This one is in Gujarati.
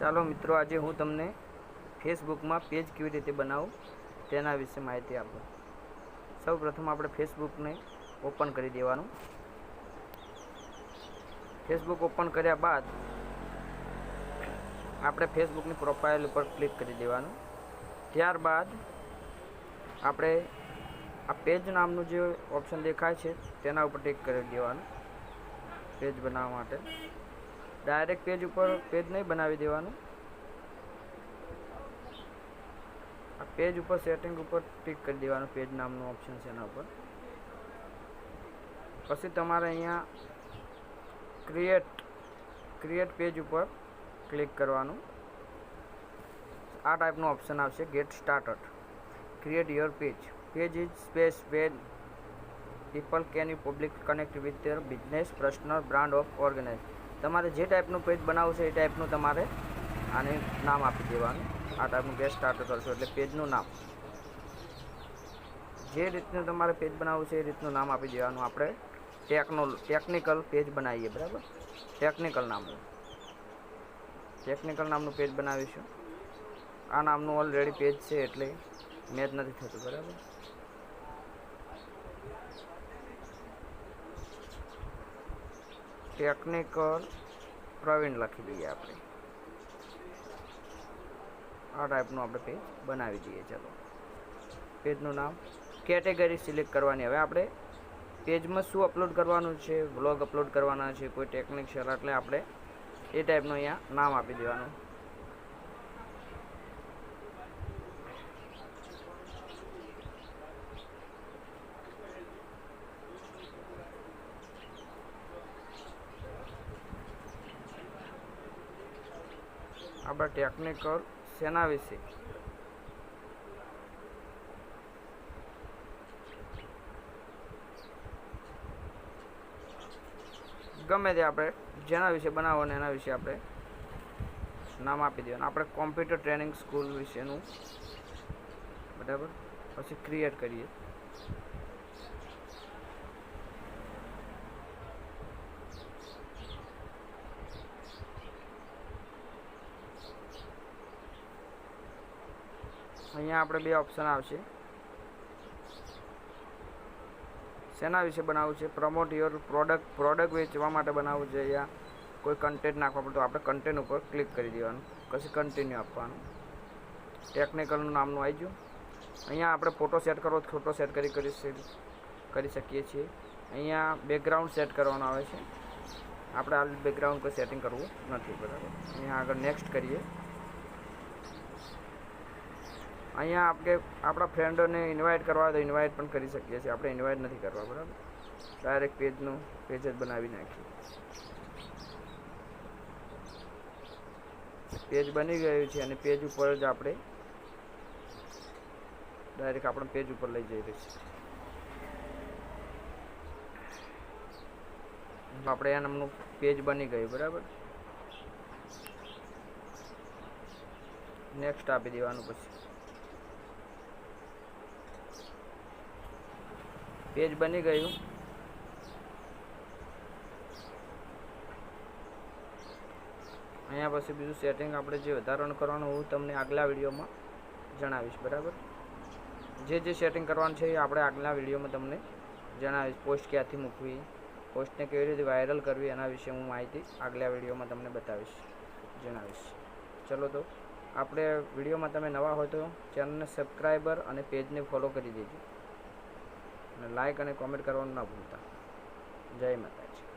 ચાલો મિત્રો, આજે હું તમને ફેસબુકમાં પેજ કેવી રીતે બનાવું તેના વિશે માહિતી આપું. સૌ પ્રથમ આપણે ફેસબુકને ઓપન કરી દેવાનું. ફેસબુક ઓપન કર્યા બાદ આપણે ફેસબુકની પ્રોફાઇલ ઉપર ક્લિક કરી દેવાનું. ત્યારબાદ આપણે આ પેજ નામનું જે ઓપ્શન દેખાય છે તેના ઉપર ટિક કરી દેવાનું. પેજ બનાવવા માટે ડાયરેક્ટ પેજ ઉપર પેજ નહીં બનાવી દેવાનું. આ પેજ ઉપર સેટિંગ ઉપર ટિક કરી દેવાનું. પેજ નામનું ઓપ્શન છે એના ઉપર. પછી તમારે અહીંયા ક્રિએટ પેજ ઉપર ક્લિક કરવાનું. આ ટાઈપનું ઓપ્શન આવશે, get started, create your page is space where people can you public connect with their business, personal, brand of organize. તમારે જે ટાઈપનું પેજ બનાવવું છે એ ટાઈપનું તમારે આને નામ આપી દેવાનું. આ ટાઈપનું ગેટ સ્ટાર્ટ કરશો એટલે પેજનું નામ જે રીતનું તમારે પેજ બનાવવું છે એ રીતનું નામ આપી દેવાનું. આપણે ટેકનિકલ પેજ બનાવીએ, બરાબર. ટેકનિકલ નામનું પેજ બનાવીશું. આ નામનું ઓલરેડી પેજ છે એટલે મેચ નથી થતું, બરાબર. ટેકનિકલ પ્રવીણ લખી દઈએ આપણે. આ ટાઈપનું આપણે પેજ બનાવી દઈએ. ચાલો, પેજનું નામ, કેટેગરી સિલેક્ટ કરવાની. હવે આપણે પેજમાં શું અપલોડ કરવાનું છે, વ્લોગ અપલોડ કરવાના છે, કોઈ ટેકનિક છે, એટલે આપણે એ ટાઈપનું અહીંયા નામ આપી દેવાનું. આપણે ટેકનિકલ શેના વિશે ગમે તે આપણે જેના વિશે બનાવવાનું એના વિશે આપણે નામ આપી દેવાનું. આપણે કોમ્પ્યુટર ટ્રેનિંગ સ્કૂલ વિશેનું, બરાબર. પછી ક્રિએટ કરીએ. અહીંયા આપણે બે ઓપ્શન આવશે. શેના વિશે બનાવવું છે? પ્રમોટ યોર પ્રોડક્ટ વેચવા માટે બનાવવું છે, યા કોઈ કન્ટેન્ટ નાખવા પડે તો આપણે કન્ટેન્ટ ઉપર ક્લિક કરી દેવાનું. પછી કન્ટિન્યુ આપવાનું. ટેકનિકલનું નામનું આવી ગયું. અહીંયા આપણે ફોટો સેટ કરવો તો ફોટો સેટ કરી શકીએ છીએ. અહીંયા બેકગ્રાઉન્ડ સેટ કરવાનું આવે છે. આપણે આ બેકગ્રાઉન્ડ કોઈ સેટિંગ કરવું નથી, બરાબર. અહીંયા આગળ નેક્સ્ટ કરીએ. અહીંયા આપણે આપણા ફ્રેન્ડોને ઇન્વાઇટ કરવા હોય તો ઇન્વાઇટ પણ કરી શકીએ છીએ. આપણે ઇન્વાઇટ નથી કરવા, બરાબર. ડાયરેક્ટ પેજ જ બનાવી નાખીએ. પેજ બની ગયું છે અને પેજ ઉપર જ આપણે ડાયરેક્ટ આપણે પેજ ઉપર લઈ જઈ રહી છે. આપણે આ નામનું પેજ બની ગયું, બરાબર. નેક્સ્ટ આપી દેવાનું. પછી પેજ બની ગયું. અહીંયા પછી બીજું સેટિંગ આપણે જે વધારાનું કરવાનું હું તમને આગલા વિડીયોમાં જણાવીશ, બરાબર. જે સેટિંગ કરવાનું છે એ આપણે આગલા વિડીયોમાં તમને જણાવીશ. પોસ્ટ ક્યાંથી મૂકવી, પોસ્ટને કેવી રીતે વાયરલ કરવી, એના વિશે હું માહિતી આગલા વિડીયોમાં તમને જણાવીશ. ચલો, તો આપણે વિડીયોમાં તમે નવા હોય તો ચેનલને સબસ્ક્રાઈબર અને પેજને ફોલો કરી દેજો અને લાઈક અને કોમેન્ટ કરવાનું ના ભૂલતા. જય માતાજી.